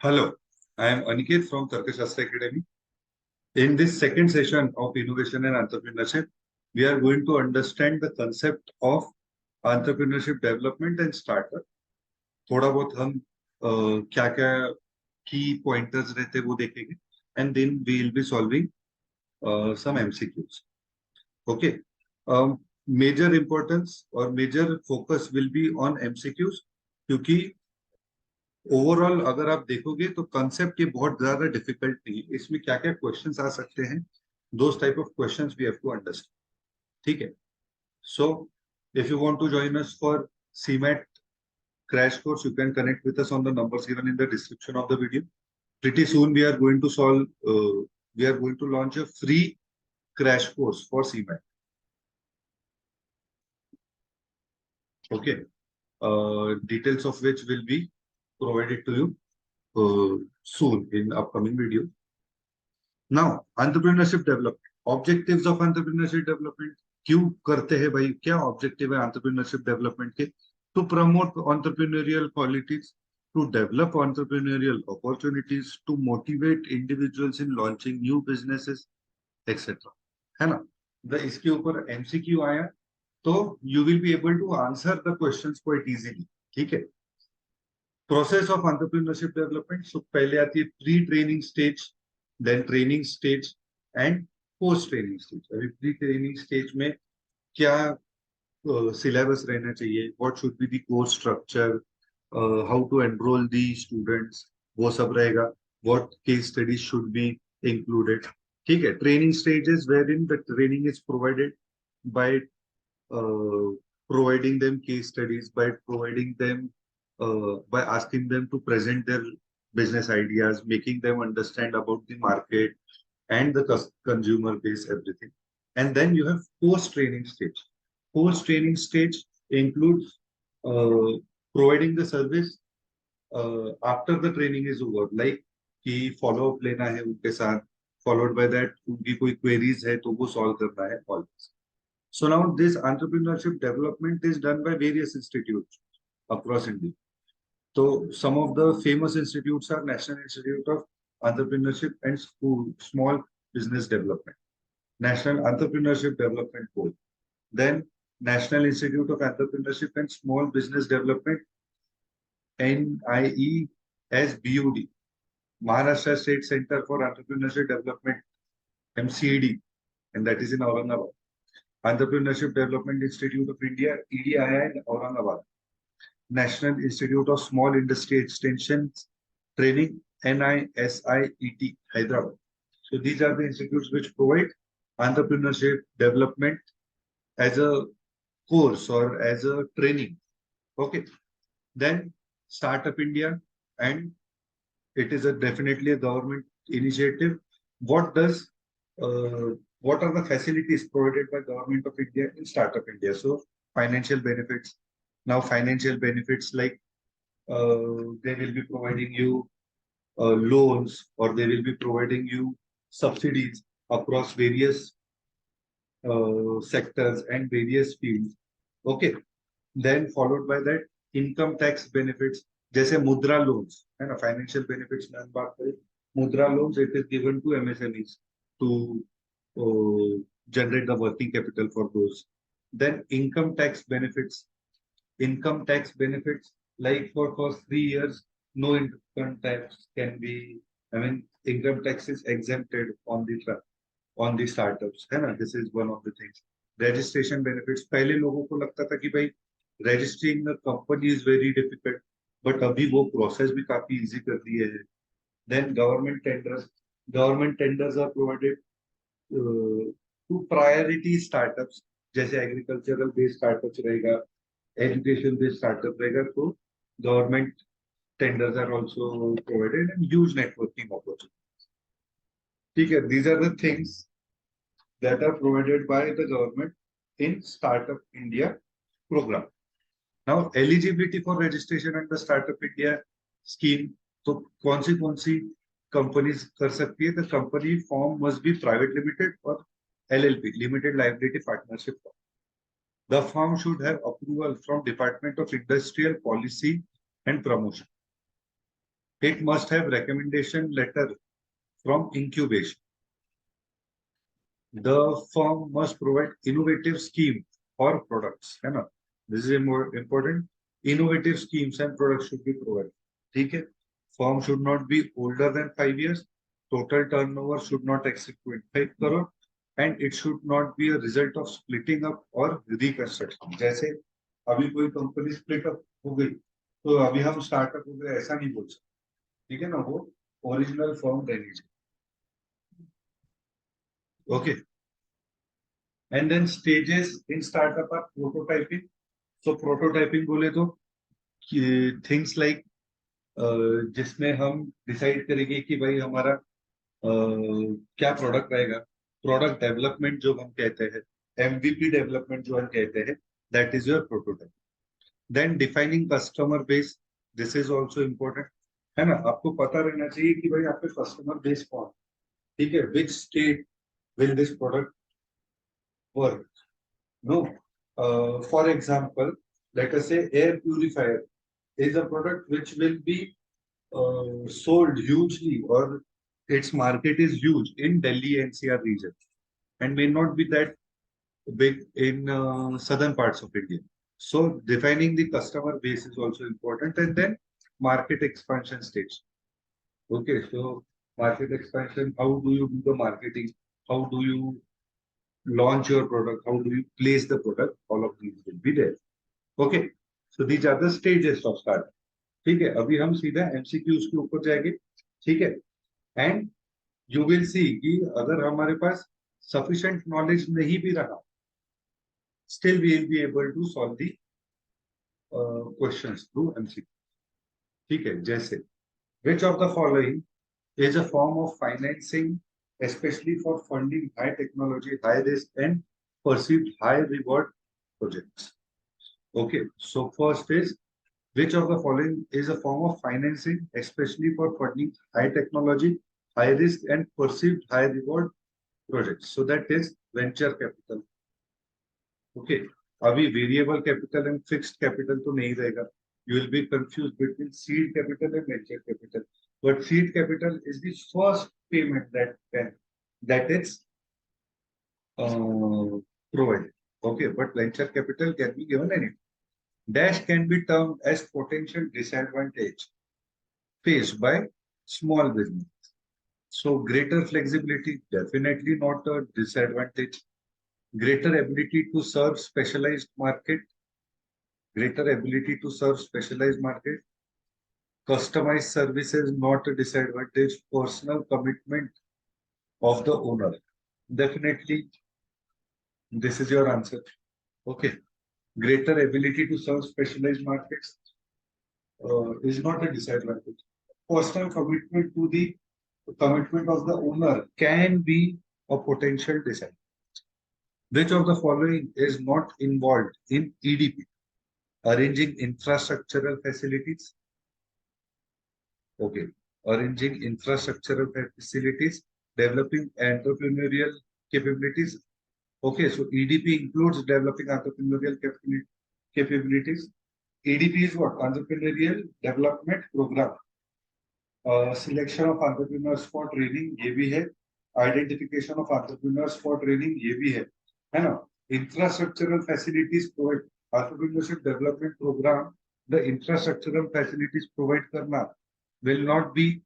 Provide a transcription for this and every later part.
Hello, I am Aniket from TarkaShastra Academy. In this second session of Innovation and Entrepreneurship, we are going to understand the concept of entrepreneurship development and startup. थोड़ा बहुत हम क्या क्या की pointers रहते वो देखेंगे, and then we will be solving some MCQs. Okay. Major importance or major focus will be on MCQs क्योंकि ओवरऑल अगर आप देखोगे तो कंसेप्ट ये बहुत ज्यादा डिफिकल्ट नहीं है। इसमें क्या क्या क्वेश्चंस आ सकते हैं, those type of questions we have to understand. ठीक है। So if you want to join us for CMAT crash course, you can connect with us on the numbers given in the description of the video. Pretty soon we are going to we are going to launch a free crash course for CMAT. Okay. Details of which will be provided to you soon in upcoming video. Now, entrepreneurship development. Objectives of entrepreneurship development. क्यों करते हैं भाई, क्या objective है entrepreneurship development के? To promote entrepreneurial qualities, to develop entrepreneurial opportunities, to motivate individuals in launching new businesses, etc. है ना? इसके ऊपर MCQ आया तो you will be able to answer the questions quite easily. ठीक है? Process of entrepreneurship development. So पहले आती है pre-training stage, then training stage and post-training stage. अभी pre-training stage में क्या syllabus रहना चाहिए, what should be the course structure, how to enroll the students, वो सब रहेगा. What case studies should be included. ठीक है. Training stages wherein the training is provided by providing them case studies, by providing them by asking them to present their business ideas, making them understand about the market and the consumer base, everything. And then you have post-training stage. Post-training stage includes providing the service after the training is over, like कि follow up लेना है उनके साथ, followed by that उनकी कोई queries है तो वो solve करना है, all this. So now this entrepreneurship development is done by various institutes across India. So some of the famous institutes are National Institute of Entrepreneurship and Small Business Development, National Entrepreneurship Development Board, then National Institute of Entrepreneurship and Small Business Development, NIESBUD, Maharashtra State Center for Entrepreneurship Development, MCED, and that is in Aurangabad. Entrepreneurship Development Institute of India, EDII in Aurangabad. National Institute of Small Industry Extensions Training, NISIET, Hyderabad. So these are the institutes which provide entrepreneurship development as a course or as a training. Okay. Then Startup India, and it is definitely a government initiative. What are the facilities provided by Government of India in Startup India? So financial benefits. Now financial benefits like they will be providing you loans, or they will be providing you subsidies across various sectors and various fields. Okay. Then followed by that income tax benefits, जैसे मुद्रा loans है ना, financial benefits में हम बात करें, मुद्रा loans, it is given to MSMEs to generate the working capital for those. Then income tax benefits. Income tax benefits, like for first 3 years, no income tax can be, income tax is exempted on the startups, है ना? This is one of the things. Registration benefits, पहले लोगों को लगता था कि भाई registering a company is very difficult, but अभी वो process भी काफी easy कर दिए हैं. Then government tenders are provided to priority startups, जैसे agricultural based startups रहेगा, education based startup रहेगा, तो government tenders are also provided and huge networking opportunities. ठीक है, these are the things that are provided by the government in Startup India program. Now eligibility for registration under Startup India scheme, तो कौन सी companies कर सकती है? The company form must be private limited or LLP, limited liability partnership form. The firm should have approval from Department of Industrial Policy and Promotion. It must have recommendation letter from incubation. The firm must provide innovative scheme or products. है ना? This is more important. Innovative schemes and products should be provided. ठीक है? Firm should not be older than 5 years. Total turnover should not exceed 25 crore. And it should not be a result of splitting up or reconstruction. जैसे अभी कोई company split up हो गई तो अभी हम स्टार्टअप हो गए ऐसा नहीं बोल सकते. ठीक है ना? वो ओरिजिनल फॉर्म रहनी चाहिए. Okay. And then stages in startup are prototyping. So prototyping बोले तो थिंग्स लाइक जिसमें हम डिसाइड करेंगे कि भाई हमारा क्या प्रोडक्ट रहेगा. प्रोडक्ट डेवलपमेंट जो हम कहते हैं, एमवीपी डेवलपमेंट जो हम कहते हैं, that is your prototype. Then defining customer base, this is also important. है ना? आपको पता रहना चाहिए कि भाई आपके कस्टमर बेस कौन. ठीक है? Which state will this product work. No. For example, let us say air purifier is a product which will be sold hugely, or its market is huge in Delhi NCR region and may not be that big in southern parts of India. So defining the customer base is also important, and then market expansion stage. Okay, so market expansion, how do you do the marketing? How do you launch your product? How do you place the product? All of these will be there. Okay. So these are the stages of start. ठीक है? अभी हम सीधा MCQs के ऊपर जाएंगे. ठीक है? एंड यू विल सी कि अगर हमारे पास sufficient knowledge नहीं भी रहा, still we will be able to solve the questions through MCQ. ठीक है? जैसे which of the following is a form of financing, especially for funding high technology, high risk, and perceived high reward projects. Okay, so first is which of the following is a form of financing, especially for funding high technology, high risk, and perceived high reward projects. So that is venture capital. Okay, अभी variable capital and fixed capital तो नहीं रहेगा. You will be confused between seed capital and venture capital. But seed capital is the first payment that is provided. Okay, but venture capital can be given anything. Dash can be termed as potential disadvantage faced by small business. So greater flexibility, definitely not a disadvantage. Greater ability to serve specialized market. Greater ability to serve specialized market. Customized services, not a disadvantage. Personal commitment of the owner. Definitely, this is your answer. Okay. Greater ability to serve specialized markets is not a disadvantage. Personal commitment to the commitment of the owner can be a potential disadvantage. Which of the following is not involved in EDP? Arranging infrastructural facilities. Okay. Arranging infrastructural facilities, developing entrepreneurial capabilities. Okay, so EDP includes developing entrepreneurial capabilities. EDP is what? Entrepreneurial Development Program. Selection of entrepreneurs for training, ये भी है. Identification of entrepreneurs for training, ये भी है ना? Infrastructural facilities provide. Entrepreneurship Development Program, the infrastructural facilities provide करना will not be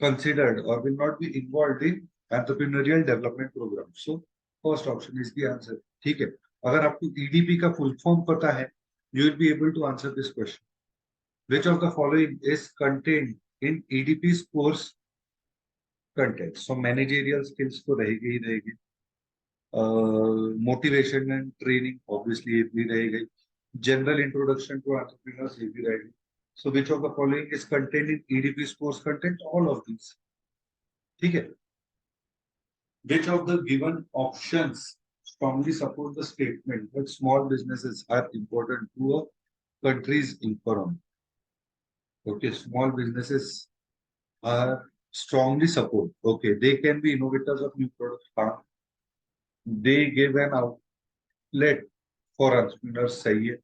considered or will not be involved in entrepreneurial development program. So first option is the answer. ठीक है? अगर आपको EDP का full form पता है, you will be able to answer this question. Which of the following is contained in EDP's course content? So managerial skills तो रहेगी ही रहेगी. Motivation and training obviously ये भी रहेगी. General introduction to entrepreneurs ये भी रहेगी. So which of the following is contained in EDP's course content? All of these. ठीक है? Which of the given options strongly support the statement that small businesses are important to a country's economy? Okay, small businesses are strongly support. Okay, they can be innovators of new products. They give an outlet for entrepreneurs. सही है.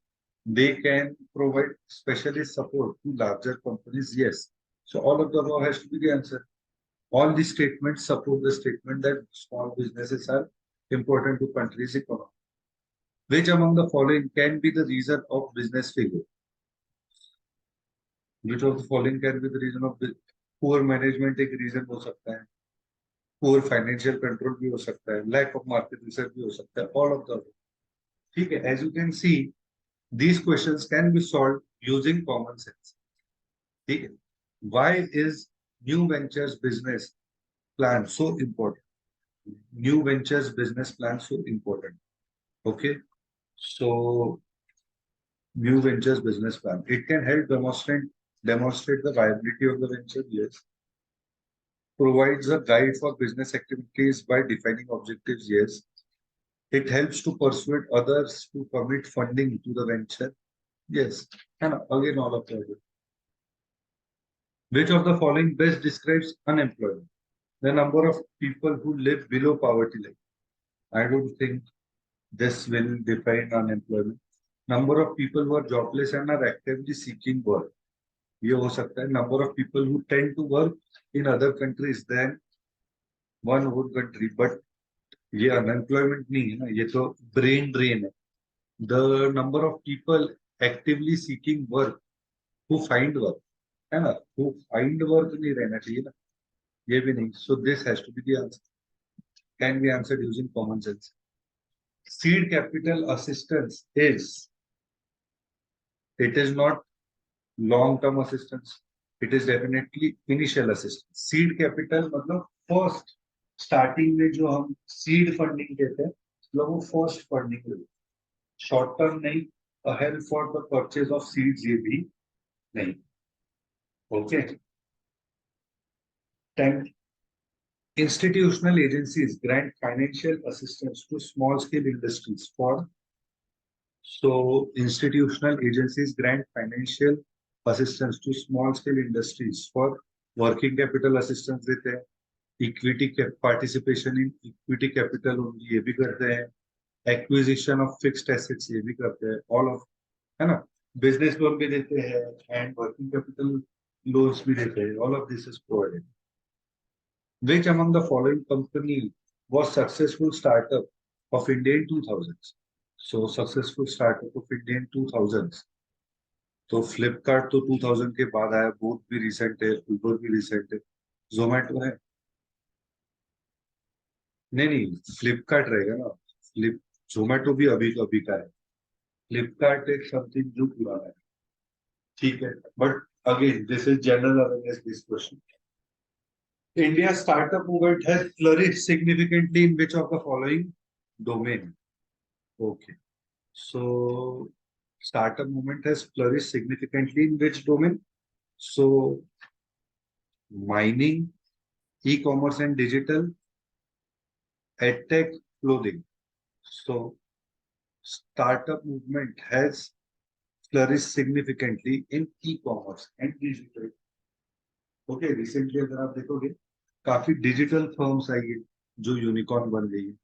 They can provide specialist support to larger companies. Yes. So all of the above has to be the answer. All these statements support the statement that small businesses are important to country's economy. Which among the following can be the reason of business failure? Which of the following can be the reason of poor management? एक reason हो सकता है. Poor financial control भी हो सकता है. Lack of market research भी हो सकता है. All of the above. ठीक है. As you can see, these questions can be solved using common sense. ठीक है. Why is new ventures business plan so important? New ventures business plan so important. Okay. So new ventures business plan. It can help demonstrate the viability of the venture. Yes. Provides a guide for business activities by defining objectives. Yes. It helps to persuade others to commit funding to the venture. Yes. And again, all of that. Which of the following best describes unemployment? The number of people who live below poverty line. I don't think this will define unemployment. Number of people who are jobless and are actively seeking work. ये हो सकता है. Number of people who tend to work in other countries than one own country. But ये unemployment नहीं है ना. ये तो brain drain है. The number of people actively seeking work who find work है ना. Who find work नहीं रहना चाहिए ना. ये भी नहीं. So this has to be the answer. Can be answered using common sense. Seed capital assistance is. It is not long-term assistance. It is definitely initial assistance. Seed capital मतलब first starting में जो हम seed funding कहते हैं, मतलब वो first funding है. Short term नहीं, a help for the purchase of seeds ये भी नहीं. Okay. 10. Institutional agencies grant financial assistance to small scale industries for. So institutional agencies grant financial assistance to small scale industries for working capital assistance देते हैं. Equity participation in equity capital only ये भी करते हैं. Acquisition of fixed assets ये भी करते हैं. All of है ना. Business loan भी देते हैं and working capital loans भी देते हैं. All of this is provided. Which among the following company was successful startup of India in 2000s? So successful startup of India in 2000s. तो फ्लिपकार्ट तो 2000 के बाद आया. बोट भी रिसेंट है. उबर भी रिसेंट है. जोमेटो है. नहीं नहीं फ्लिपकार्ट रहेगा ना. जोमेटो भी अभी अभी का है. फ्लिपकार्ट एक समथिंग जो पुराना है. ठीक है. But again this is general awareness this question. India startup movement has flourished significantly in which of the following domain? Okay. So startup movement has flourished significantly in which domain? So mining, e-commerce and digital, edtech, clothing. So startup movement has flourished significantly in e-commerce and digital. Okay, recently अगर आप देखोगे काफी digital firms आई है जो unicorn बन गई है.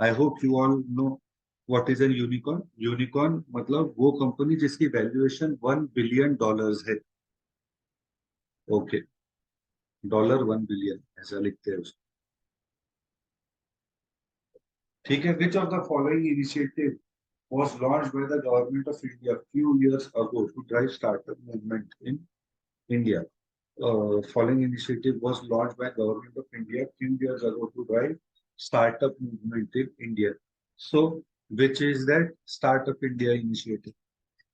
I hope you all know what is an unicorn. Unicorn मतलब वो कंपनी जिसकी वैल्यूएशन $1 बिलियन है. ओके. डॉलर 1 बिलियन ऐसा लिखते हैं उसको. ठीक है. Which of the following initiative was launched by the government of India few years ago to drive startup movement in India. Following initiative was launched by government of India few years ago to drive startup movement in India. So, which is that Startup India initiative?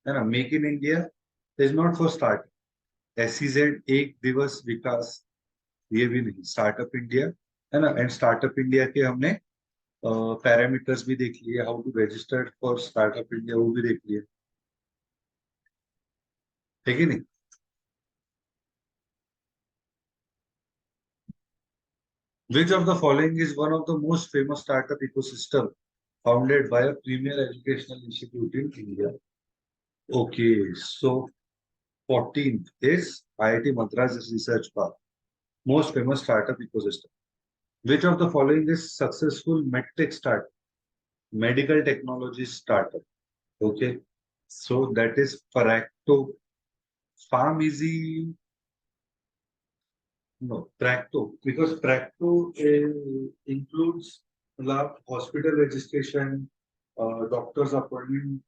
है ना. Make in India is not for startup. SEZ एक दिवस विकास ये भी नहीं. Startup India है ना. And Startup India के हमने पैरामीटर्स भी देख लिए. How to register for startup India वो भी देख लिए. है कि नहीं. Which of the following is one of the most famous startup ecosystem founded by a premier educational institute in India? Okay, so 14th is IIT Madras Research Park, most famous startup ecosystem. Which of the following is successful medtech startup? Medical technology startup. Okay, So that is Practo. Farm Easy, no, Practo, because Practo includes hospital registration, doctor's appointment,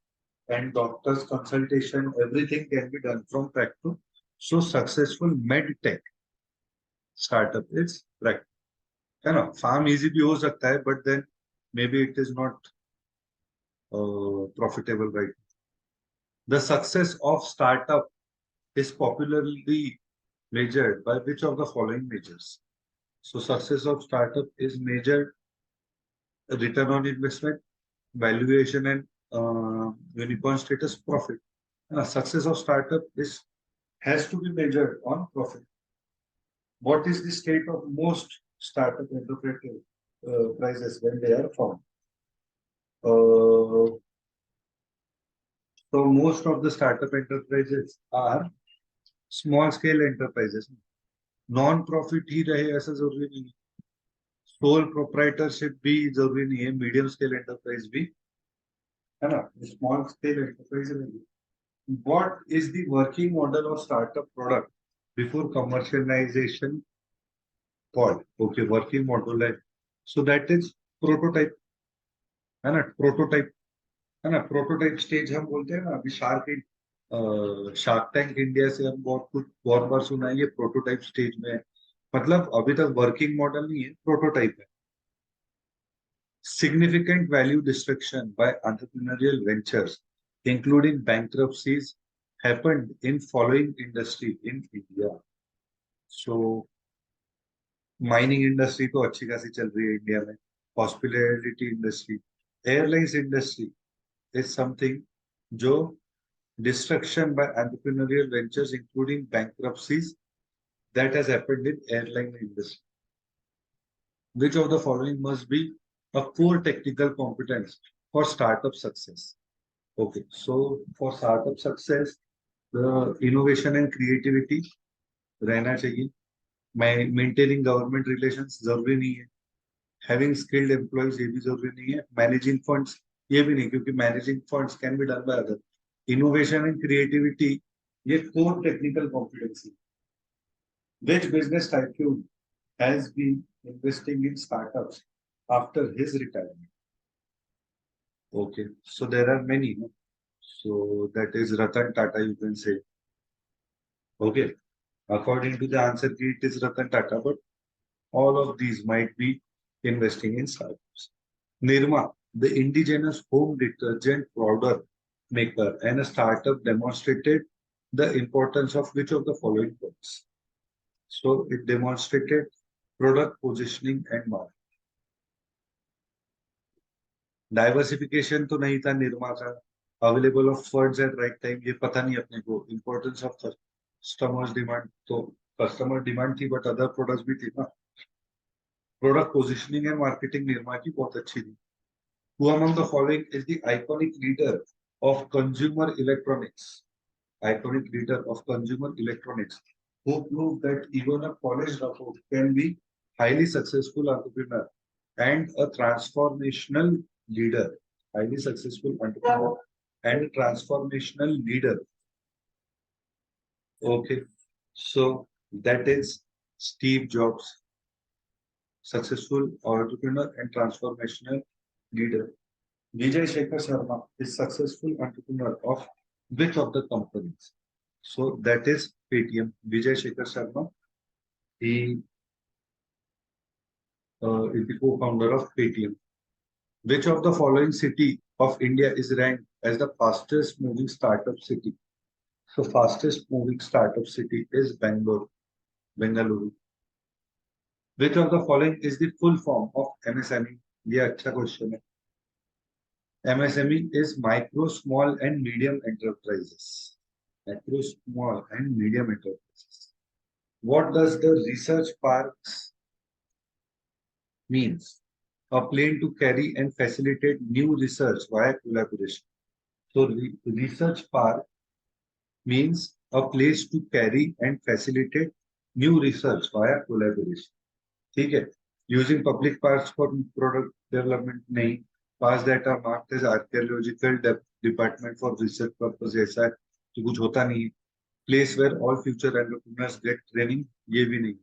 and doctor's consultation. Everything can be done from Practo. So successful med tech startup is Practo. है ना, farm easy भी हो सकता है, but then maybe it is not profitable right. The success of startup is popularly measured by which of the following measures? So success of startup is measured return on investment, valuation, and unicorn status, profit. Success of startup is has to be measured on profit. What is the state of most startup enterprises when they are formed? So most of the startup enterprises are small scale enterprises. Non-profit ही रहे ऐसा जरूरी नहीं है. Sole proprietorship भी जरूरी नहीं है. Medium scale enterprise भी है ना. Small scale enterprise नहीं. What is the working model of startup product before commercialization called? Okay, working model है. So that is prototype. है ना, prototype. है ना, प्रोटोटाइप स्टेज हम बोलते हैं ना. अभी शार्क टैंक इंडिया से हम बहुत बार सुना है, ये प्रोटोटाइप स्टेज में है. मतलब अभी तक वर्किंग मॉडल नहीं है, प्रोटोटाइप है. Significant value destruction by entrepreneurial ventures including bankruptcies happened in following industry in India. So mining industry तो अच्छी खासी चल रही है इंडिया में. Hospitality industry, airlines industry is something जो destruction by entrepreneurial ventures including bankruptcies that has happened in airline industry. Which of the following must be a core technical competence for startup success? Okay, so for startup success, the innovation and creativity रहना चाहिए. Maintaining government relations जरूरी नहीं है. Having skilled employees ये भी जरूरी नहीं है. Managing funds ये भी नहीं, क्योंकि managing funds can be done by others. Innovation and creativity ये core technical competency. Which business tycoon has been investing in startups after his retirement? Okay, so there are many. No? So that is Ratan Tata, you can say. Okay, according to the answer key, it is Ratan Tata, but all of these might be investing in startups. Nirma, the indigenous home detergent powder maker and a startup, demonstrated the importance of which of the following points? So it demonstrated product positioning and market. Diversification तो नहीं था निर्मा का. Available of funds at right time ये पता नहीं अपने को. Importance of customers demand, तो customer demand थी, but other products भी थी ना. Product positioning and marketing Nirma की बहुत अच्छी थी. Who among the following is the iconic leader of consumer electronics? Iconic leader of consumer electronics who proved that even a polished rapport can be highly successful entrepreneur and a transformational leader. Highly successful entrepreneur and transformational leader. Okay, so that is Steve Jobs. Successful entrepreneur and transformational leader. Vijay Shekhar Sharma is successful entrepreneur of which of the companies? So that is Paytm. Vijay Shekhar Sharma, he is the co-founder of Paytm. Which of the following city of India is ranked as the fastest moving startup city? So fastest moving startup city is Bengaluru. Which of the following is the full form of MSME? ये अच्छा question है. MSME is micro, small and medium enterprises. Micro, small and medium enterprises. What does the research parks means? A plane to carry and facilitate new research via collaboration. So research park means a place to carry and facilitate new research via collaboration. ठीक है. Using public parks for product development नहीं. Parks that are marked as archaeological department for research purpose ऐसा है कि कुछ होता नहीं है। Place where all future entrepreneurs get training, ये भी नहीं।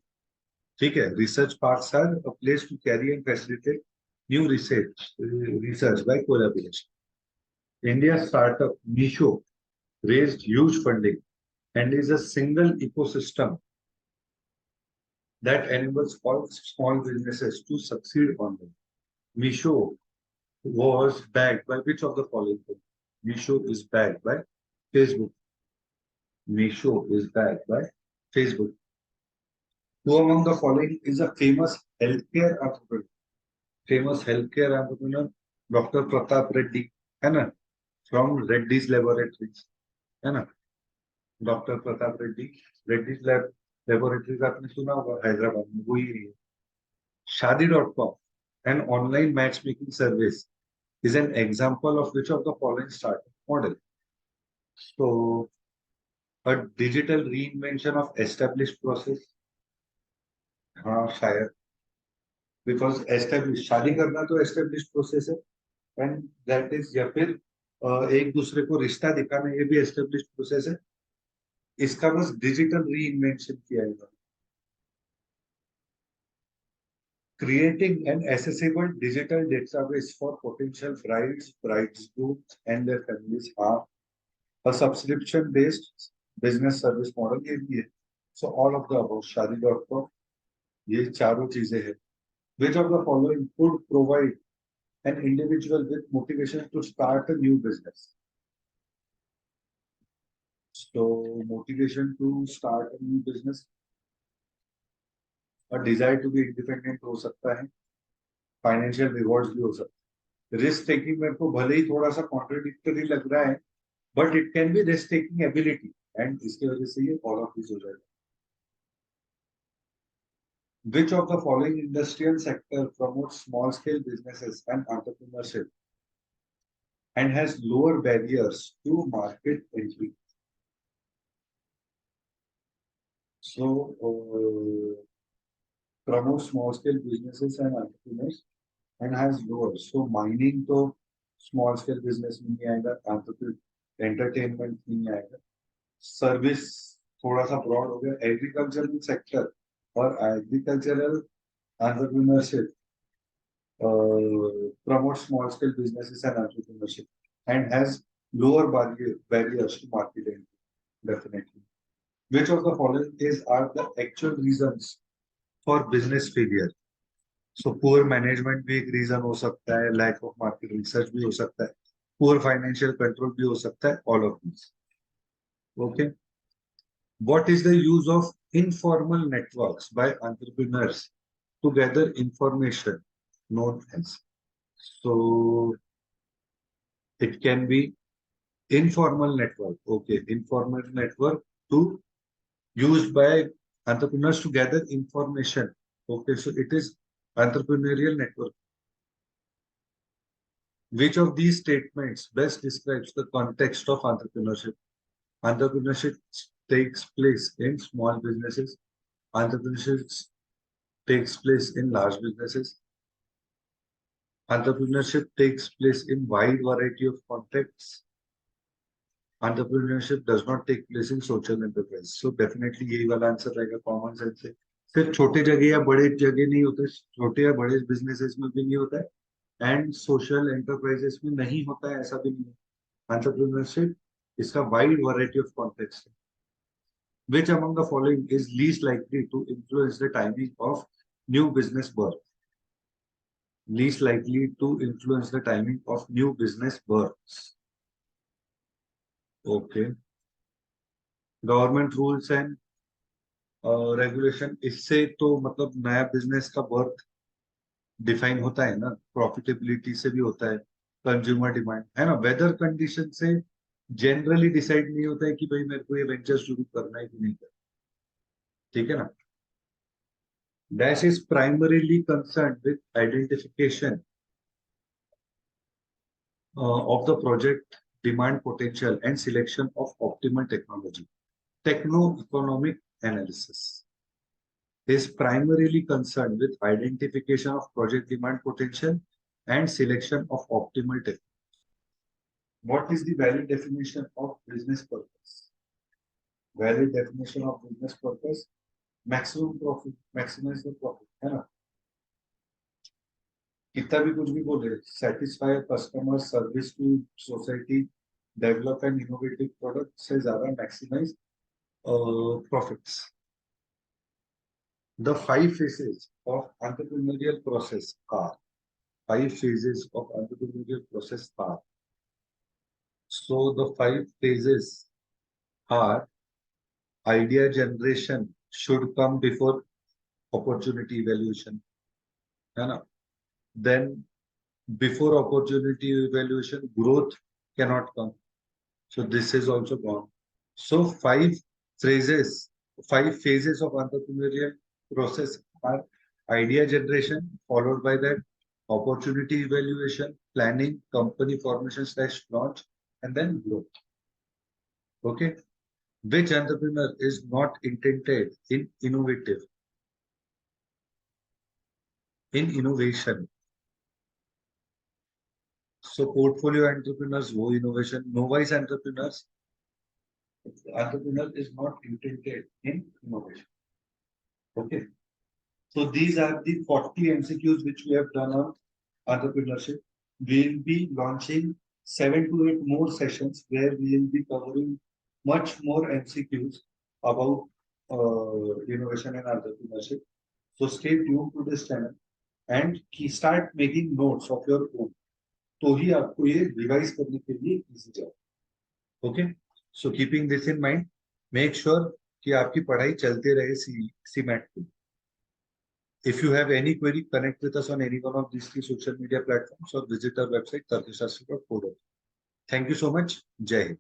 ठीक है, research parks are a place to carry and facilitate new research by collaboration. India startup Meesho raised huge funding and is a single ecosystem that enables all small businesses to succeed online. Misho was backed by which of the following things? Misho is backed by Facebook. Misho is backed by Facebook. Who among the following is a famous healthcare entrepreneur? Famous healthcare entrepreneur, Dr. Pratap Reddy, है ना? From Reddy's Laboratories, है ना? Doctor Pratap Reddy, Reddy's lab laboratories आपने सुना होगा हैदराबाद में, वही है। शादी.com, an online matchmaking service, is an example of which of the following startup model? So, a digital reinvention of established process. हाँ शायद, बिकॉज एस्टेब्लिश शादी करना तो एस्टेब्लिश प्रोसेस है, एंड दैट इज, या फिर एक दूसरे को रिश्ता दिखाना, ये भी एस्टेब्लिश प्रोसेस है। इसका बस डिजिटल री इन्वेंशन किया है। Creating an accessible digital database for potential brides, bridesgrooms, and their families are a subscription-based business service model, ये भी है। So all of the above, Shadi.com, ये चारों चीजें हैं। Which of the following could provide an individual with motivation to start a new business? So motivation to start a new business, a desire to be independent हो सकता है, financial rewards भी हो सकता है। रिस्क टेकिंग मेरे को भले ही थोड़ा सा कॉन्ट्रडिक्टरी लग रहा है, but it can be risk taking ability, and इसकी वजह से ये ऑल ऑफ दिस हो जाएगा। Which of the following industrial sector promotes small scale businesses and entrepreneurship and has lower barriers to market entry? So, promotes small scale businesses and entrepreneurs and has lower. So, mining तो small scale business में नहीं आएगा, entertainment नहीं आएगा, service थोड़ा सा broad हो गया, एग्रीकल्चरल सेक्टर और agricultural entrepreneurship promotes small scale businesses and entrepreneurship and has lower barriers to market entry, definitely. Which of the following is are the actual reasons for business failure? So poor management भी एक reason हो सकता है, lack of market research भी हो सकता है, poor financial control भी हो सकता है, all of these. Okay. What is the use of informal networks by entrepreneurs to gather information known as? So it can be informal network. Okay, informal network to used by entrepreneurs to gather information. Okay, so it is entrepreneurial network. Which of these statements best describes the context of entrepreneurship? Entrepreneurship takes place in small businesses. Entrepreneurship takes place in large businesses. Entrepreneurship takes place in wide variety of contexts. Entrepreneurship does not take place in social enterprise. So definitely यही वाला answer रहेगा, common sense से। सिर्फ छोटे जगह या बड़े जगह नहीं होते, छोटे या बड़े बिजनेसेस में भी नहीं होता है, एंड सोशल एंटरप्राइजेस में नहीं होता है, ऐसा भी नहीं है। एंटरप्रेन्योरशिप इसका वाइड वैरायटी ऑफ कॉन्टेक्स्ट है। Which among the following is least likely to influence the timing of new business birth? Least likely to influence the timing of new business births. Okay. Government rules and regulation, इससे तो मतलब नया business का birth define होता है ना, profitability से भी होता है, कंज्यूमर डिमांड है ना, वेदर कंडीशन से जनरली डिसाइड नहीं होता है कि भाई मेरे को ये वेंचर शुरू करना है कि नहीं करना। ठीक है ना। Dash is primarily concern with identification of the project demand potential and selection of optimal technology. Techno-economic analysis is primarily concerned with identification of project demand potential and selection of optimal technology. What is the valid definition of business purpose? Valid definition of business purpose, maximum profit, maximize the profit, है ना? कितना भी कुछ भी बोले, satisfy customer service to society, develop an innovative product से ज़्यादा maximize profits. The 5 phases of entrepreneurial process are 5 phases of entrepreneurial process are. So the 5 phases are idea generation should come before opportunity evaluation. है ना? Then before opportunity evaluation, growth cannot come. So this is also gone. So 5 phases of entrepreneurial process are idea generation, followed by that opportunity evaluation, planning, company formation / launch, and then growth. Okay. Which entrepreneur is not intended in innovation? So portfolio entrepreneurs, wo innovation, novice entrepreneur is not intended in innovation. Okay. So these are the 40 MCQs which we have done on entrepreneurship. We will be launching 7 to 8 more sessions where we will be covering much more MCQs about innovation and entrepreneurship. So stay tuned to this channel and start making notes of your own. तो ही आपको ये revise करने के लिए easy जाए. Okay, so keeping this in mind, make sure कि आपकी पढ़ाई चलते रहे CMAT पे. If you have any query, connect with us on any one of these 3 social media platforms or visit our website tarkashastra.co. Thank you so much. Jai Hind.